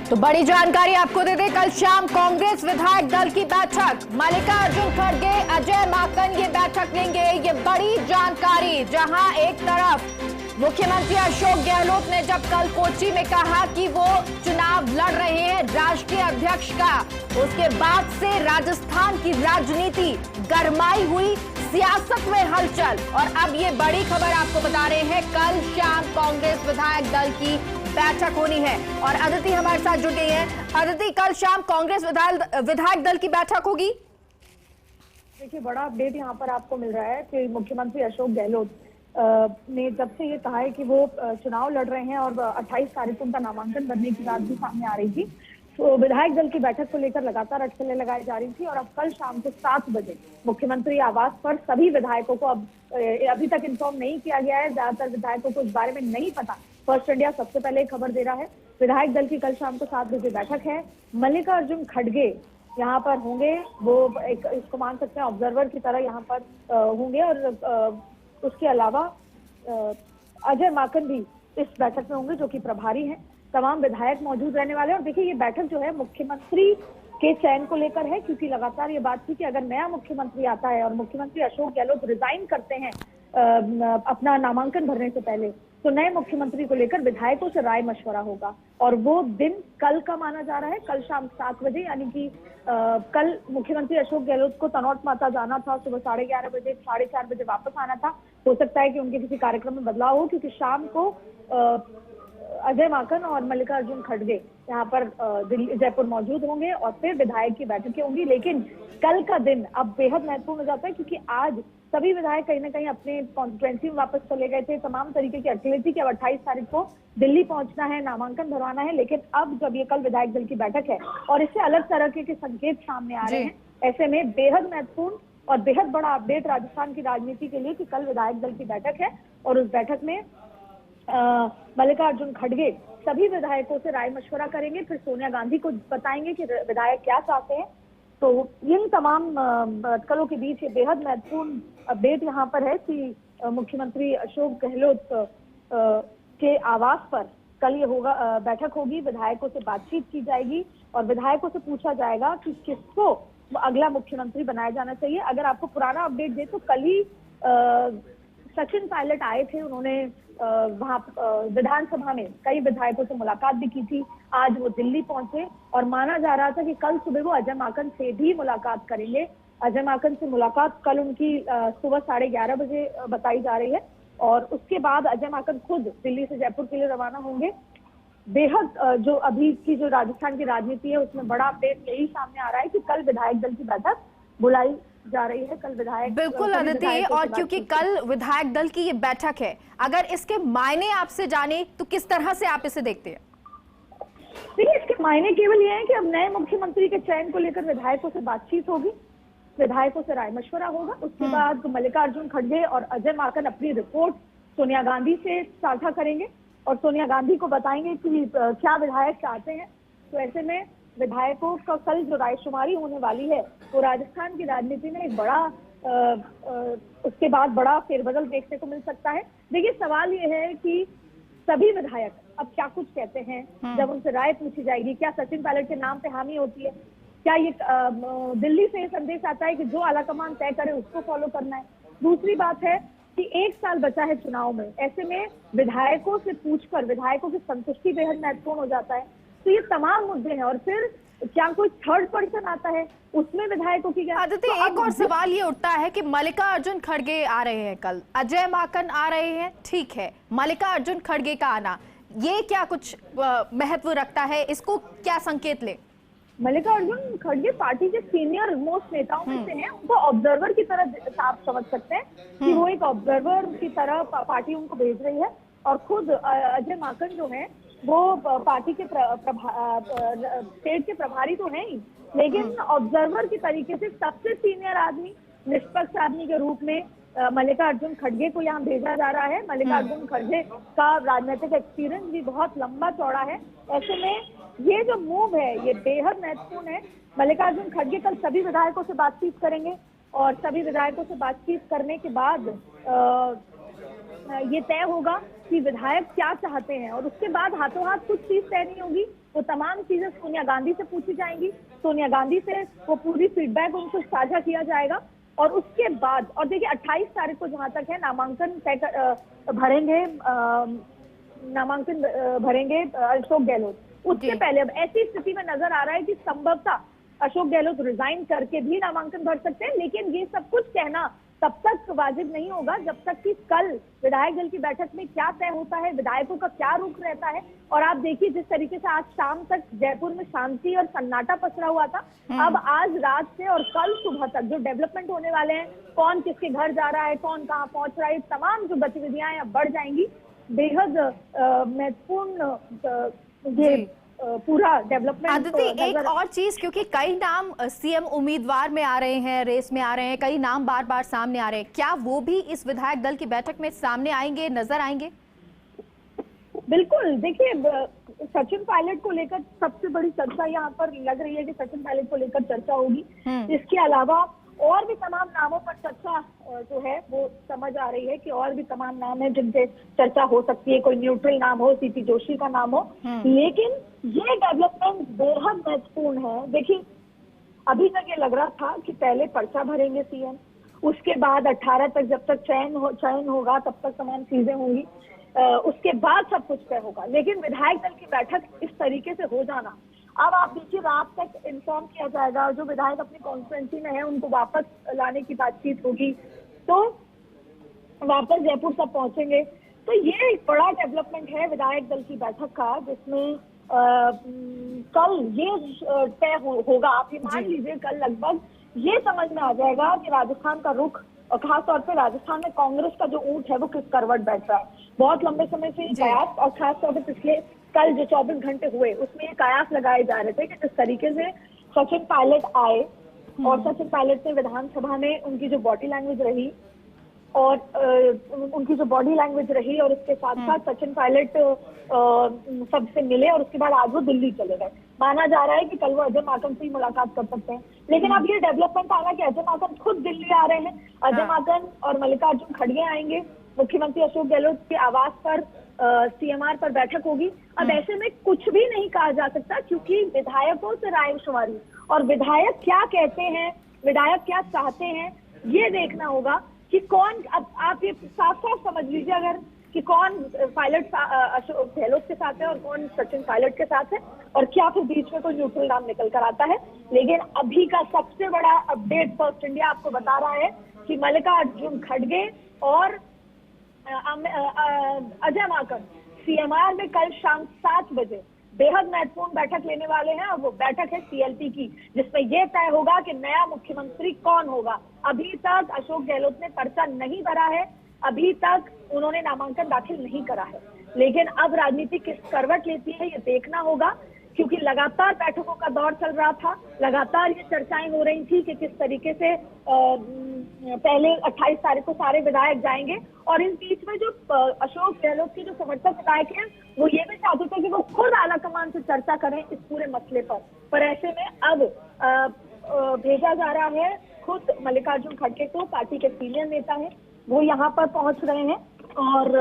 तो बड़ी जानकारी आपको दे दें, कल शाम कांग्रेस विधायक दल की बैठक, मल्लिकार्जुन खड़गे, अजय माकन ये बैठक लेंगे। ये बड़ी जानकारी, जहां एक तरफ मुख्यमंत्री अशोक गहलोत ने जब कल कोच्चि में कहा कि वो चुनाव लड़ रहे हैं राष्ट्रीय अध्यक्ष का, उसके बाद से राजस्थान की राजनीति गरमाई हुई, सियासत में हलचल। और अब ये बड़ी खबर आपको बता रहे हैं, कल शाम कांग्रेस विधायक दल की बैठक होनी है। और अदिति हमारे साथ जुड़ गई है। अदिति, कल शाम कांग्रेस विधायक दल की बैठक होगी। देखिए, बड़ा अपडेट यहाँ पर आपको मिल रहा है कि मुख्यमंत्री अशोक गहलोत ने जब से ये कहा है कि वो चुनाव लड़ रहे हैं और 28 तारीख को उनका नामांकन भरने की बात भी सामने आ रही थी, तो विधायक दल की बैठक को लेकर लगातार अटकलें लगाई जा रही थी। और अब कल शाम को 7 बजे मुख्यमंत्री आवास पर सभी विधायकों को, अब अभी तक इन्फॉर्म नहीं किया गया है, ज्यादातर विधायकों को इस बारे में नहीं पता। फर्स्ट इंडिया सबसे पहले खबर दे रहा है। विधायक दल की कल शाम को 7 बजे बैठक है। मल्लिकार्जुन खड़गे यहाँ पर होंगे, वो इसको मान सकते हैं ऑब्जर्वर की तरह यहाँ पर होंगे। और उसके अलावा अजय माकन भी इस बैठक में होंगे, जो कि प्रभारी हैं। तमाम विधायक मौजूद रहने वाले हैं। और देखिए, ये बैठक जो है मुख्यमंत्री के चयन को लेकर है, क्योंकि लगातार ये बात थी कि अगर नया मुख्यमंत्री आता है और मुख्यमंत्री अशोक गहलोत रिजाइन करते हैं अपना नामांकन भरने से पहले, तो नए मुख्यमंत्री को लेकर विधायकों से राय मशवरा होगा। और वो दिन कल का माना जा रहा है, कल शाम 7 बजे, यानी कि कल मुख्यमंत्री अशोक गहलोत को तनौट माता जाना था, सुबह 11:30 बजे, 4:30 बजे वापस आना था। हो सकता है कि उनके किसी कार्यक्रम में बदलाव हो, क्योंकि शाम को अजय माकन और मल्लिकार्जुन खड़गे यहाँ पर जयपुर मौजूद होंगे और फिर विधायक की बैठकें होंगी। लेकिन कल का दिन अब बेहद महत्वपूर्ण हो जाता है, क्योंकि आज सभी विधायक कहीं ना कहीं अपने कॉन्स्टिट्यूएंसी में वापस चले गए थे। तमाम तरीके की अटकलें थी कि अब 28 तारीख को दिल्ली पहुंचना है, नामांकन भरवाना है। लेकिन अब जब ये कल विधायक दल की बैठक है और इससे अलग तरह के संकेत सामने आ रहे हैं, ऐसे में बेहद महत्वपूर्ण और बेहद बड़ा अपडेट राजस्थान की राजनीति के लिए कि कल विधायक दल की बैठक है। और उस बैठक में मल्लिकार्जुन खड़गे सभी विधायकों से राय मशवरा करेंगे, फिर सोनिया गांधी को बताएंगे कि विधायक क्या चाहते हैं। तो इन तमाम अटकलों के बीच ये बेहद महत्वपूर्ण अपडेट यहाँ पर है कि मुख्यमंत्री अशोक गहलोत के आवास पर कल ये होगा, बैठक होगी। विधायकों से बातचीत की जाएगी और विधायकों से पूछा जाएगा कि किसको अगला मुख्यमंत्री बनाया जाना चाहिए। अगर आपको पुराना अपडेट दे तो कल ही सचिन पायलट आए थे, उन्होंने वहां विधानसभा में कई विधायकों से मुलाकात भी की थी। आज वो दिल्ली पहुंचे और माना जा रहा था कि कल सुबह वो अजय माकन से भी मुलाकात करेंगे। अजय माकन से मुलाकात कल उनकी सुबह 11:30 बजे बताई जा रही है। और उसके बाद अजय माकन खुद दिल्ली से जयपुर के लिए रवाना होंगे। बेहद जो अभी की जो राजस्थान की राजनीति है, उसमें बड़ा अपडेट यही सामने आ रहा है कि कल विधायक दल की बैठक बुलाई जा रही है। कल विधायक, बिल्कुल अदिति, और क्योंकि कल विधायक दल की ये बैठक है, अगर इसके मायने आपसे जाने तो किस तरह से आप इसे देखते हैं? देखिए, इसके मायने केवल ये हैं कि अब नए मुख्यमंत्री के चयन को लेकर विधायकों से बातचीत होगी, विधायकों से राय मशवरा होगा। उसके बाद मल्लिकार्जुन खड़गे और अजय माकन अपनी रिपोर्ट सोनिया गांधी से साझा करेंगे और सोनिया गांधी को बताएंगे कि क्या विधायक चाहते हैं। तो ऐसे में विधायकों का कल जो रायशुमारी होने वाली है, वो राजस्थान की राजनीति में एक बड़ा उसके बाद बड़ा फेरबदल देखने को मिल सकता है। देखिए, सवाल ये है कि सभी विधायक अब क्या कुछ कहते हैं जब उनसे राय पूछी जाएगी। क्या सचिन पायलट के नाम पे हामी होती है? क्या ये दिल्ली से ये संदेश आता है कि जो आलाकमान तय करे उसको फॉलो करना है? दूसरी बात है कि 1 साल बचा है चुनाव में, ऐसे में विधायकों से पूछकर विधायकों की संतुष्टि बेहद महत्वपूर्ण हो जाता है। तो ये तमाम मुद्दे हैं। और फिर क्या कोई थर्ड पर्सन आता है, उसमें विधायकों की क्या? आदित्य, तो एक और सवाल ये उठता है कि मल्लिकार्जुन खड़गे आ रहे हैं कल, अजय माकन आ रहे हैं, ठीक है, मल्लिकार्जुन खड़गे का आना ये क्या कुछ महत्व रखता है? इसको क्या संकेत ले? मल्लिकार्जुन खड़गे पार्टी के सीनियर मोस्ट नेताओं में से हैं। उनको ऑब्जर्वर की तरह आप समझ सकते हैं कि वो एक ऑब्जर्वर की तरह पार्टी उनको भेज रही है। और खुद अजय माकन जो है वो पार्टी के स्टेट के प्रभारी तो हैं ही, लेकिन ऑब्जर्वर की तरीके से सबसे सीनियर आदमी, निष्पक्ष आदमी के रूप में मल्लिकार्जुन खड़गे को यहाँ भेजा जा रहा है। मल्लिकार्जुन खड़गे का राजनीतिक एक्सपीरियंस भी बहुत लंबा चौड़ा है। ऐसे में ये जो मूव है ये बेहद महत्वपूर्ण है। मल्लिकार्जुन खड़गे कल सभी विधायकों से बातचीत करेंगे और सभी विधायकों से बातचीत करने के बाद ये तय होगा कि विधायक क्या चाहते हैं, और उसके बाद हाथों हाथ कुछ चीज तय नहीं होगी। वो तमाम चीजें सोनिया गांधी से पूछी जाएंगी, सोनिया गांधी से वो पूरी फीडबैक उनको साझा किया जाएगा। और उसके बाद, और देखिए 28 तारीख को जहां तक है नामांकन भरेंगे अशोक गहलोत। उससे पहले अब ऐसी स्थिति में नजर आ रहा है कि संभवतः अशोक गहलोत रिजाइन करके भी नामांकन भर सकते हैं, लेकिन ये सब कुछ कहना तब तक वाजिब नहीं होगा जब तक कि कल विधायक दल की बैठक में क्या तय होता है, विधायकों का क्या रुख रहता है। और आप देखिए जिस तरीके से आज शाम तक जयपुर में शांति और सन्नाटा पसरा हुआ था, अब आज रात से और कल सुबह तक जो डेवलपमेंट होने वाले हैं, कौन किसके घर जा रहा है, कौन कहाँ पहुंच रहा है, तमाम जो गतिविधियां हैं बढ़ जाएंगी। बेहद महत्वपूर्ण ये पूरा डेवलपमेंट। आदिति, एक और चीज, क्योंकि कई नाम सीएम उम्मीदवार में आ रहे हैं, रेस में आ रहे हैं, कई नाम बार बार सामने आ रहे हैं, क्या वो भी इस विधायक दल की बैठक में सामने आएंगे, नजर आएंगे? बिल्कुल, देखिए सचिन पायलट को लेकर सबसे बड़ी चर्चा यहाँ पर लग रही है कि सचिन पायलट को लेकर चर्चा होगी। इसके अलावा और भी तमाम नामों पर चर्चा जो है वो समझ आ रही है कि और भी तमाम नाम है जिनसे चर्चा हो सकती है। कोई न्यूट्रल नाम हो, सीपी जोशी का नाम हो, लेकिन ये डेवलपमेंट बेहद महत्वपूर्ण है। देखिए अभी तक ये लग रहा था कि पहले पर्चा भरेंगे सीएम, उसके बाद 18 तक जब तक चयन होगा तब तक तमाम चीजें होंगी, उसके बाद सब कुछ तय होगा। लेकिन विधायक दल की बैठक इस तरीके से हो जाना, अब आप देखिए रात तक इन्फॉर्म किया जाएगा, जो विधायक अपनी कॉन्फ्रेंसी में है उनको वापस लाने की बातचीत होगी, तो वापस जयपुर सब पहुंचेंगे। तो ये एक बड़ा डेवलपमेंट है विधायक दल की बैठक का, जिसमें कल ये तय होगा। आप ये मान लीजिए कल लगभग ये समझ में आ जाएगा कि राजस्थान का रुख, और खासतौर पे राजस्थान में कांग्रेस का जो ऊंट है वो किस करवट बैठ रहा है। बहुत लंबे समय से कयास, और खासतौर पर पिछले कल जो 24 घंटे हुए उसमें ये कयास लगाए जा रहे थे कि जिस तरीके से सचिन पायलट आए और सचिन पायलट ने विधानसभा में उनकी जो बॉडी लैंग्वेज रही और उसके साथ साथ सचिन पायलट सबसे मिले और उसके बाद आज वो दिल्ली चले गए। माना जा रहा है कि कल वो अजय माकन से ही मुलाकात कर सकते हैं, लेकिन अब ये डेवलपमेंट आना कि अजय माकन खुद दिल्ली आ रहे हैं। अजय माकन और मल्लिकार्जुन खड़गे आएंगे, मुख्यमंत्री अशोक गहलोत के आवास पर सीएमआर पर बैठक होगी। अब ऐसे में कुछ भी नहीं कहा जा सकता, क्योंकि विधायकों से रायशुमारी और विधायक क्या कहते हैं, विधायक क्या चाहते हैं, ये देखना होगा कि कौन, अब आप ये साफ साफ समझ लीजिए अगर कि कौन पायलट अशोक गहलोत के साथ है और कौन सचिन पायलट के साथ है, और क्या फिर बीच में कोई न्यूट्रल नाम निकल कर आता है। लेकिन अभी का सबसे बड़ा अपडेट फर्स्ट इंडिया आपको बता रहा है कि मल्लिकार्जुन खड़गे और अजय माकन सीएमआर में कल शाम 7 बजे बेहद महत्वपूर्ण बैठक लेने वाले हैं, और वो बैठक है सीएलपी की, जिसमें यह तय होगा कि नया मुख्यमंत्री कौन होगा। अभी तक अशोक गहलोत ने पर्चा नहीं भरा है, अभी तक उन्होंने नामांकन दाखिल नहीं करा है, लेकिन अब राजनीति किस करवट लेती है ये देखना होगा, क्योंकि लगातार बैठकों का दौर चल रहा था, लगातार ये चर्चाएं हो रही थी कि किस तरीके से पहले 28 तारीख को सारे विधायक जाएंगे, और इस बीच में जो अशोक गहलोत के जो समर्थक विधायक हैं वो ये भी चाहते थे कि वो खुद आला कमान से चर्चा करें इस पूरे मसले पर ऐसे में अब भेजा जा रहा है खुद मल्लिकार्जुन खड़गे को, पार्टी के सीनियर नेता है, वो यहाँ पर पहुंच रहे हैं, और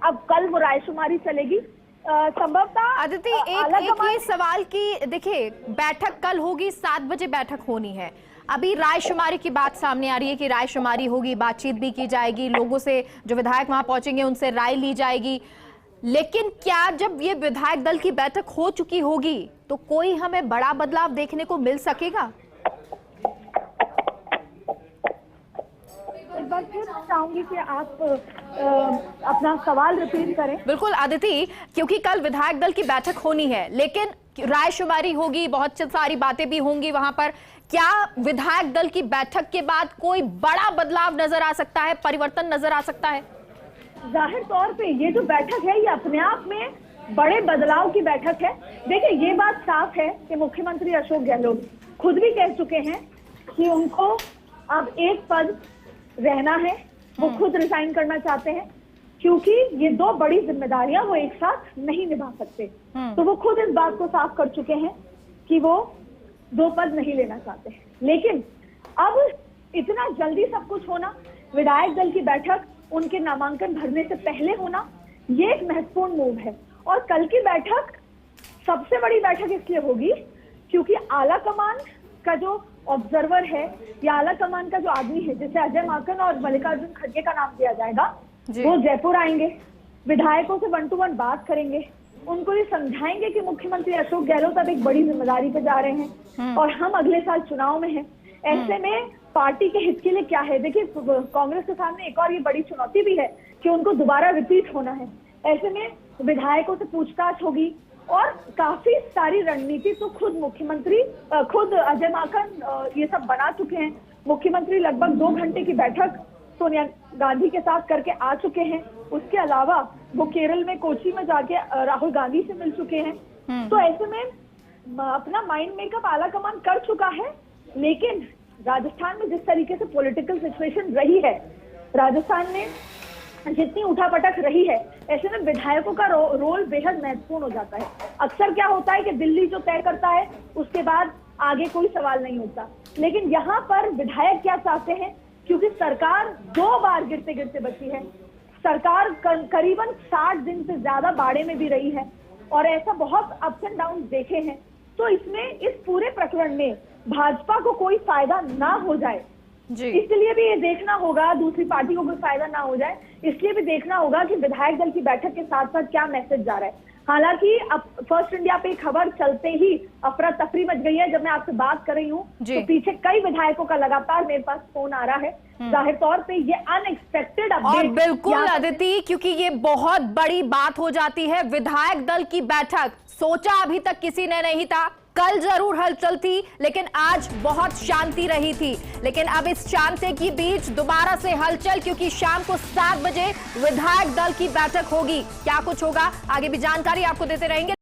अब कल वो रायशुमारी चलेगी संभवतः। आदिति, एक ये सवाल की, देखिए बैठक कल होगी, 7 बजे बैठक होनी है, अभी रायशुमारी की बात सामने आ रही है कि रायशुमारी होगी, बातचीत भी की जाएगी, लोगों से जो विधायक वहां पहुंचेंगे उनसे राय ली जाएगी, लेकिन क्या जब ये विधायक दल की बैठक हो चुकी होगी तो कोई हमें बड़ा बदलाव देखने को मिल सकेगा? एक बार फिर चाहूंगी कि आप अपना सवाल रिपीट करें। बिल्कुल आदिति, क्योंकि कल विधायक दल की बैठक होनी है, लेकिन रायशुमारी होगी, बहुत सारी बातें भी होंगी वहां पर, क्या विधायक दल की बैठक के बाद कोई बड़ा बदलाव नजर आ सकता है, परिवर्तन नजर आ सकता है? जाहिर तौर पे ये जो बैठक है ये अपने आप में बड़े बदलाव की बैठक है। देखिए ये बात साफ है कि मुख्यमंत्री अशोक गहलोत खुद भी कह चुके हैं कि उनको अब एक पद रहना है, वो खुद रिजाइन करना चाहते हैं, क्योंकि ये 2 बड़ी जिम्मेदारियां वो एक साथ नहीं निभा सकते। तो वो खुद इस बात को साफ कर चुके हैं कि वो 2 पद नहीं लेना चाहते हैं। लेकिन अब इतना जल्दी सब कुछ होना, विधायक दल की बैठक उनके नामांकन भरने से पहले होना, ये एक महत्वपूर्ण मूव है। और कल की बैठक सबसे बड़ी बैठक इसलिए होगी क्योंकि आला कमान का जो ऑब्जर्वर है या आला कमान का जो आदमी है, जैसे अजय माकन और मल्लिकार्जुन खड़गे का नाम दिया जाएगा, वो जयपुर आएंगे, विधायकों से 1 to 1 बात करेंगे, उनको ये समझाएंगे कि मुख्यमंत्री अशोक गहलोत अब एक बड़ी जिम्मेदारी पे जा रहे हैं और हम अगले साल चुनाव में हैं। ऐसे में पार्टी के हित के लिए क्या है, देखिए कांग्रेस के सामने एक और ये बड़ी चुनौती भी है कि उनको दोबारा रिपीट होना है। ऐसे में विधायकों से पूछताछ होगी और काफी सारी रणनीति तो खुद मुख्यमंत्री, खुद अजय माकन ये सब बना चुके हैं। मुख्यमंत्री लगभग 2 घंटे की बैठक सोनिया गांधी के साथ करके आ चुके हैं। उसके अलावा वो केरल में कोची में जाके राहुल गांधी से मिल चुके हैं। तो ऐसे में अपना माइंड मेकअप आला कमान कर चुका है। लेकिन राजस्थान में जिस तरीके से पॉलिटिकल सिचुएशन रही है, राजस्थान में जितनी उठापटक रही है, ऐसे में विधायकों का रोल बेहद महत्वपूर्ण हो जाता है। अक्सर क्या होता है कि दिल्ली जो तय करता है उसके बाद आगे कोई सवाल नहीं होता, लेकिन यहाँ पर विधायक क्या चाहते हैं, क्योंकि सरकार 2 बार गिरते गिरते बची है, सरकार करीबन 60 दिन से ज्यादा बाड़े में भी रही है और ऐसा बहुत अप्स एंड डाउन देखे हैं। तो इसमें इस पूरे प्रकरण में भाजपा को कोई फायदा ना हो जाए, इसलिए भी ये देखना होगा, दूसरी पार्टी को कोई फायदा ना हो जाए, इसलिए भी देखना होगा कि विधायक दल की बैठक के साथ साथ क्या मैसेज जा रहा है। हालांकि अब फर्स्ट इंडिया पे खबर चलते ही अफरा तफरी मच गई है। जब मैं आपसे बात कर रही हूँ तो पीछे कई विधायकों का लगातार मेरे पास फोन आ रहा है। जाहिर तौर पे ये अनएक्सपेक्टेड अपडेट। और बिल्कुल अदिति, क्योंकि ये बहुत बड़ी बात हो जाती है। विधायक दल की बैठक सोचा अभी तक किसी ने नहीं था, कल जरूर हलचल थी लेकिन आज बहुत शांति रही थी। लेकिन अब इस शांति के बीच दोबारा से हलचल, क्योंकि शाम को 7 बजे विधायक दल की बैठक होगी। क्या कुछ होगा, आगे भी जानकारी आपको देते रहेंगे।